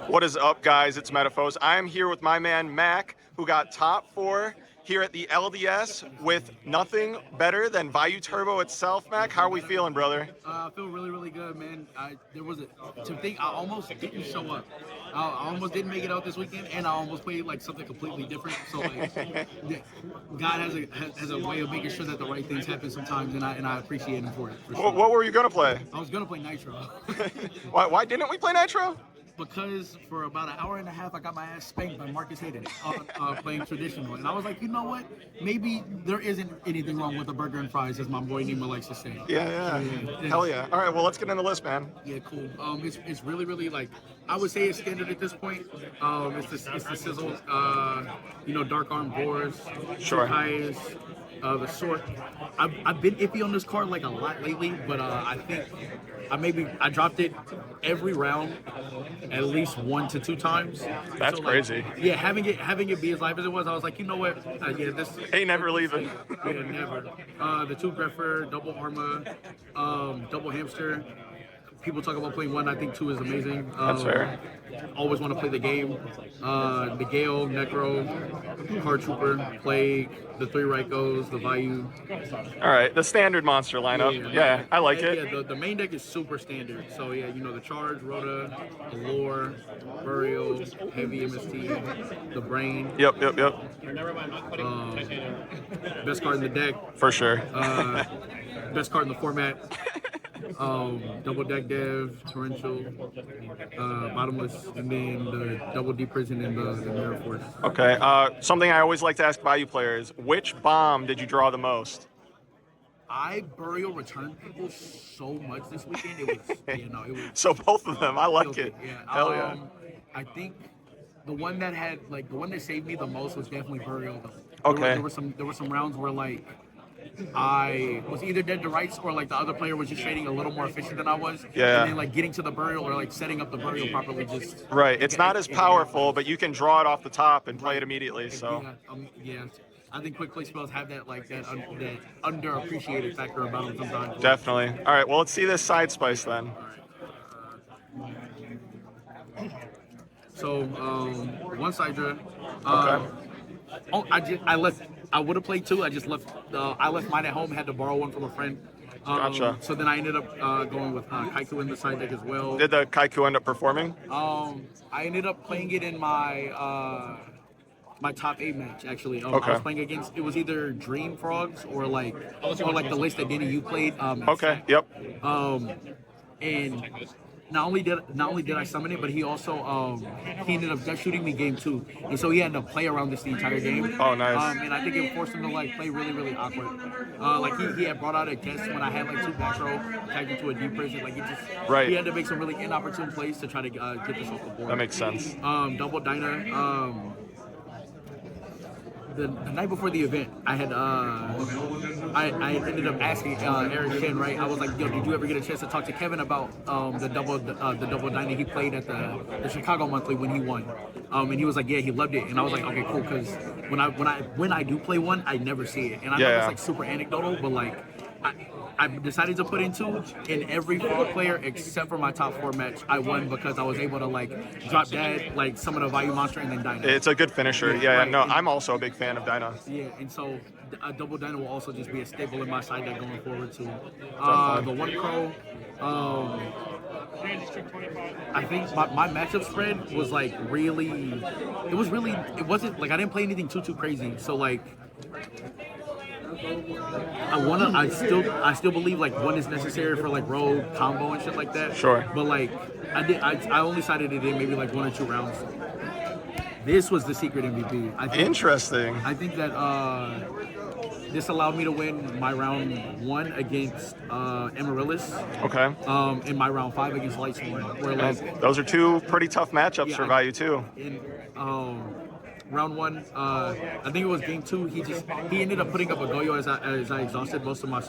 What is up, guys? It's Metaphos. I'm here with my man Mack, who got top 4 here at the LDS with nothing better than Vayu Turbo itself. Mack, how are we feeling, brother? I feel really, really good, man. I almost didn't show up. I almost didn't make it out this weekend, and I almost played like something completely different. So like, God has a way of making sure that the right things happen sometimes, and I appreciate him for it. For sure. What were you gonna play? I was gonna play Nitro. Why didn't we play Nitro? Because for about an hour and a half, I got my ass spanked by Marcus Hayden playing traditional. And I was like, you know what? Maybe there isn't anything wrong with a burger and fries, as my boy Nima likes to say. Yeah. Hell yeah. All right, well, let's get in the list, man. Yeah, cool. It's really, really, like, I would say it's standard at this point. It's the sizzle, dark arm bores, Sure. Kayas, the sort. I've been iffy on this card like a lot lately, but I think I dropped it every round at least 1 to 2 times. That's so, crazy. Yeah, having it be as live as it was, I was like, you know what? This ain't never leaving. Yeah, never. The 2 Greffer, double Arma, double Hamster. People talk about playing 1. I think 2 is amazing. That's fair. Always want to play the game. The Gale, Necro, Card Trooper, Plague, the 3 Raikos, the Vayu. All right, the standard monster lineup. Yeah, I like it. Yeah, the main deck is super standard. So yeah, the Charge, Rhoda, Allure, Burial, Heavy MST, the Brain. Yep. Best card in the deck. For sure. Best card in the format. Double deck dev, torrential, bottomless, and then the double deep prison and the mirror force. Okay. Something I always like to ask Vayu players: which bomb did you draw the most? I burial returned people so much this weekend. It was. So both of them. I like it. Yeah. Hell yeah. I think the one that saved me the most was definitely burial. Okay. There were some rounds where like I was either dead to rights or like the other player was just trading a little more efficient than I was. Yeah. And then like getting to the burial or like setting up the burial properly just. Right. It's not as powerful, but you can draw it off the top and play it immediately. So. Yeah. I think quick play spells have that underappreciated factor about them sometimes. Definitely. All right. Well, let's see this side spice then. So one side draw. Okay. I would have played 2. I just left. I left mine at home. Had to borrow 1 from a friend. Gotcha. So then I ended up going with Kaiku in the side deck as well. Did the Kaiku end up performing? I ended up playing it in my my top 8 match actually. Okay. I was playing against. It was either Dream Frogs or like the list that Danny you played. Okay. Yep. And not only did I summon it, but he also he ended up just shooting me game 2, and so he had to play around this the entire game. Oh, nice. And I think it forced him to like play really, really awkward. Like he had brought out a guest when I had like 2 back row tagged into a deep prison. Like he had to make some really inopportune plays to try to get this off the board. That makes sense. Double Dyna. The night before the event, I had I ended up asking Eric Shen, right? I was like, yo, did you ever get a chance to talk to Kevin about the double Dyna he played at the Chicago Monthly when he won? And he was like, yeah, he loved it. And I was like, okay, cool, because when I do play 1, I never see it. And I know it's like super anecdotal, but like I decided to put in 2, and every 4 player except for my top 4 match, I won because I was able to like drop dead, like summon a Vayu monster and then Dyna. It's a good finisher. Yeah, right. No, I'm also a big fan of Dyna. Yeah, and so a double Dyna will also just be a staple in my side deck going forward too. The 1 Crow. I think my matchup spread was like really. It wasn't like I didn't play anything too crazy. So like. I still believe like 1 is necessary for like rogue combo and shit like that. Sure. But like I only sided it in maybe like 1 or 2 rounds. This was the secret MVP. Interesting. I think that this allowed me to win my round 1 against Amaryllis. Okay. In my round 5 against Lightsworn. Where like those are 2 pretty tough matchups for Vayu too. Round 1, I think it was game 2. He ended up putting up a Goyo as I exhausted most of my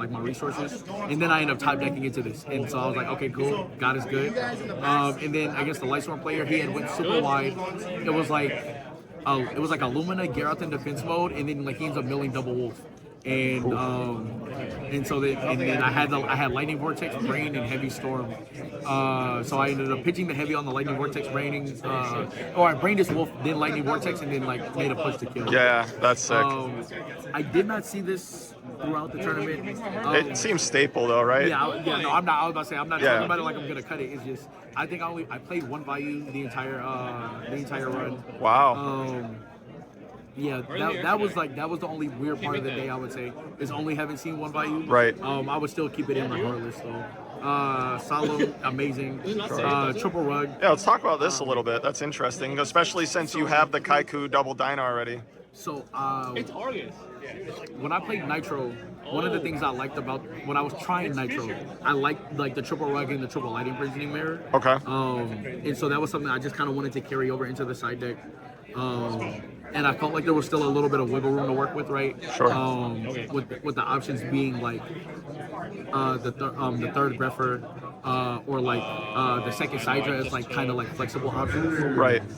my resources, and then I ended up top decking into this, and so I was like, okay, cool, God is good. And then against the Lightsworn player, he had went super wide. It was like it was like Illumina, Geralt in defense mode, and then like he ends up milling double wolf. And so then I had lightning vortex, rain, and heavy storm. So I ended up pitching the heavy on the lightning vortex, raining. I brained his wolf, then lightning vortex, and then like made a push to kill. Yeah, that's sick. I did not see this throughout the tournament. It seems staple though, right? No, I'm not. I was about to say I'm not talking about it like I'm gonna cut it. It's just I think I played one Vayu the entire run. Wow. Yeah, that was the only weird part of the day, I would say, is only having seen one Vayu. Right. I would still keep it in regardless, though. Solemn, amazing. Triple rug. Yeah, let's talk about this a little bit. That's interesting, especially since you have the Kaiku double Dyna already. So, when I played Nitro, one of the things I liked about when I was trying Nitro, I liked like the triple rug and the triple lighting Imprisoning Mirror. Okay. And so that was something I just kind of wanted to carry over into the side deck. And I felt like there was still a little bit of wiggle room to work with, right? Sure. With the options being like the third Greffer, or like the second Sidra as like kind of like flexible options. Right. And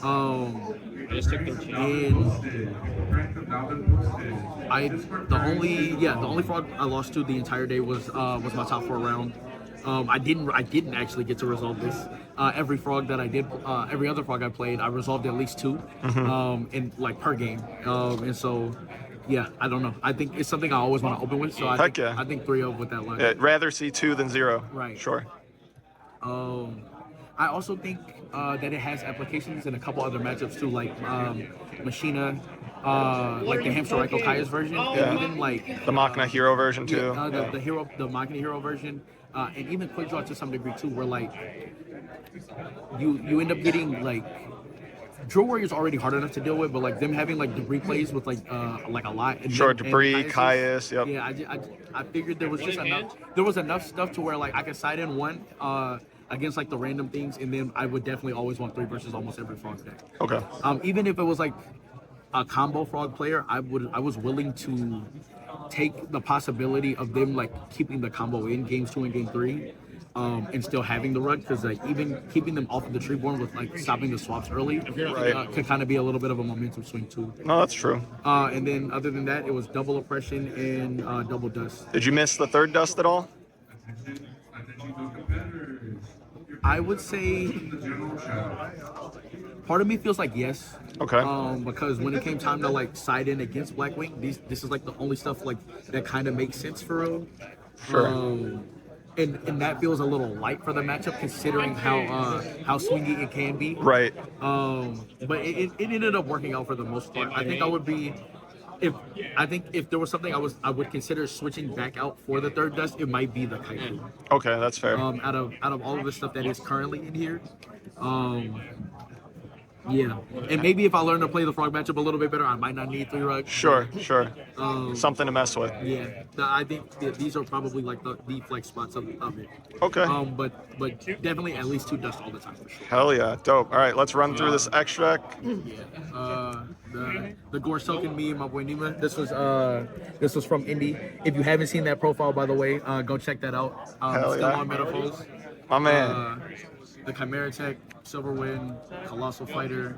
the only frog I lost to the entire day was my top 4 round. I didn't actually get to resolve this. Every frog that I did, every other frog I played, I resolved at least 2, in like per game. And so, yeah, I don't know. I think it's something I always want to open with. So I think 3-0 with that luck. Yeah, rather see 2 than 0. Right. Sure. I also think that it has applications in a couple other matchups too, like Machina, like the Hamster Raikou Kaya's version, and even like the Machina Hero version too. The Machina Hero version, and even Quick Draw to some degree too, where like you end up getting like Drill Warrior's already hard enough to deal with, but like them having like debris plays with like a lot. And sure, debris, Caius, yep. Yeah, I figured there was just enough. There was enough stuff to where like I could side in one against like the random things, and then I would definitely always want 3 versus almost every frog deck. Okay. Even if it was like a combo frog player, I was willing to take the possibility of them like keeping the combo in games 2 and game 3. And still having the rug, because like even keeping them off of the Treeborn with like stopping the swaps early could kind of be a little bit of a momentum swing too. No, that's true. And then other than that, it was double oppression and double dust. Did you miss the third dust at all? I would say part of me feels like yes. Okay. Because when it came time to like side in against Blackwing, this is like the only stuff like that kind of makes sense for real. Sure. And that feels a little light for the matchup, considering how swingy it can be. Right. But it ended up working out for the most part. I think I would be, if there was something I would consider switching back out for the third dust, it might be the Kaiku. Okay, that's fair. Out of all of the stuff that is currently in here. Yeah, and maybe if I learn to play the frog matchup a little bit better, I might not need 3 rugs. Sure. Something to mess with. Yeah, I think these are probably like the flex spots of it. Okay. But definitely at least 2 dust all the time for sure. Hell yeah, dope. All right, let's run through this extract. Yeah. The Gore Silken me and my boy Nima. This was from Indy. If you haven't seen that profile, by the way, go check that out. Hell Still yeah. on Metaphors. My man. The Chimera Tech, Silver Wind, Colossal Fighter,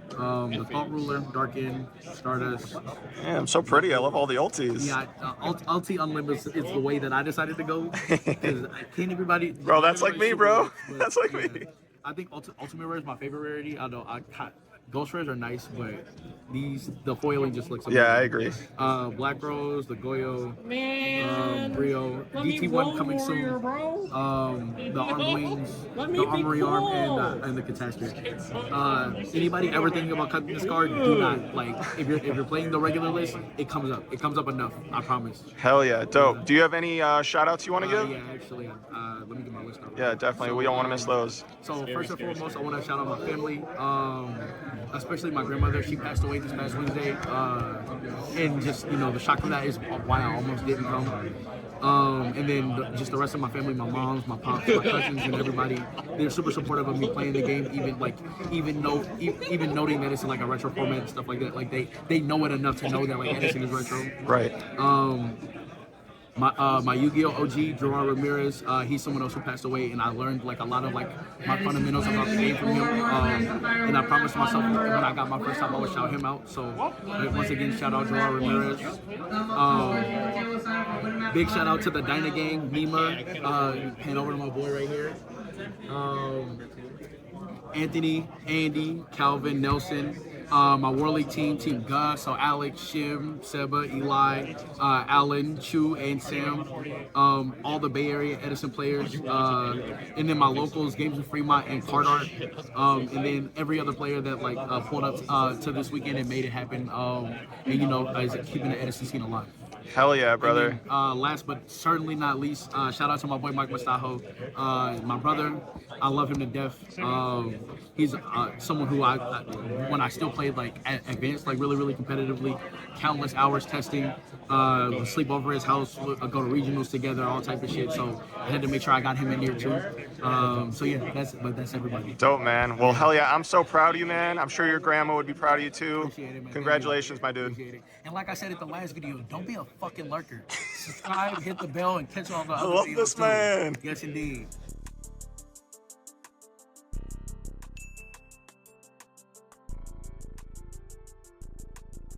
the Thought Ruler, Darken, Stardust. Damn, so pretty. I love all the ultis. Yeah, Ulti Unlimited is the way that I decided to go. Because can't everybody... Bro, that's like me, bro. That's like me. I think Ultimate Rare is my favorite rarity. I know Ghost Rares are nice, but the foiling just looks amazing. Yeah, I agree. Black Rose, the Goyo, Brio, DT1 coming soon. The Arm Wings, the Armory Arm, and the Catastrophe. Anybody ever thinking about cutting this card? Do not. Like, if you're playing the regular list, it comes up. It comes up enough. I promise. Hell yeah, dope. Do you have any shout outs you want to give? Yeah, actually, let me get my list up. Yeah, definitely. We don't want to miss those. So first and foremost, I want to shout out my family, especially my grandmother. She passed away this past Wednesday, and just the shock of that is why I almost didn't come. And then just the rest of my family, my moms, my pops, my cousins, and everybody, they're super supportive of me playing the game, even noting that it's in like a retro format and stuff like that. Like they know it enough to know that like Edison is retro. Right. my Yu-Gi-Oh OG Gerard Ramirez. He's someone else who passed away, and I learned like a lot of like my fundamentals about the game from him. And I promised myself when I got my first time I would shout him out. So once again, shout out Gerard Ramirez. Big shout out to the Dyna Gang, Nima. Hand over to my boy right here. Anthony, Andy, Calvin, Nelson. My World League team, Team Gus, so Alex, Shim, Seba, Eli, Alan, Chu, and Sam. All the Bay Area Edison players. And then my locals, Games of Fremont and Card Art. And then every other player that like pulled up to this weekend and made it happen. And you know, is keeping the Edison scene alive. Hell yeah, brother. Then, last but certainly not least, shout out to my boy Mike Mustajo, my brother. I love him to death. He's someone who when I still played like advanced, like really competitively, countless hours testing, sleep over his house, go to regionals together, all type of shit. So I had to make sure I got him in here too. So yeah, that's everybody. Dope, man. Well, hell yeah, I'm so proud of you, man. I'm sure your grandma would be proud of you too. Appreciate it, man. Congratulations, my dude. Appreciate it. And like I said at the last video, don't be a fucking lurker. Subscribe, hit the bell, and catch all the other I love videos this too. man. Yes, indeed.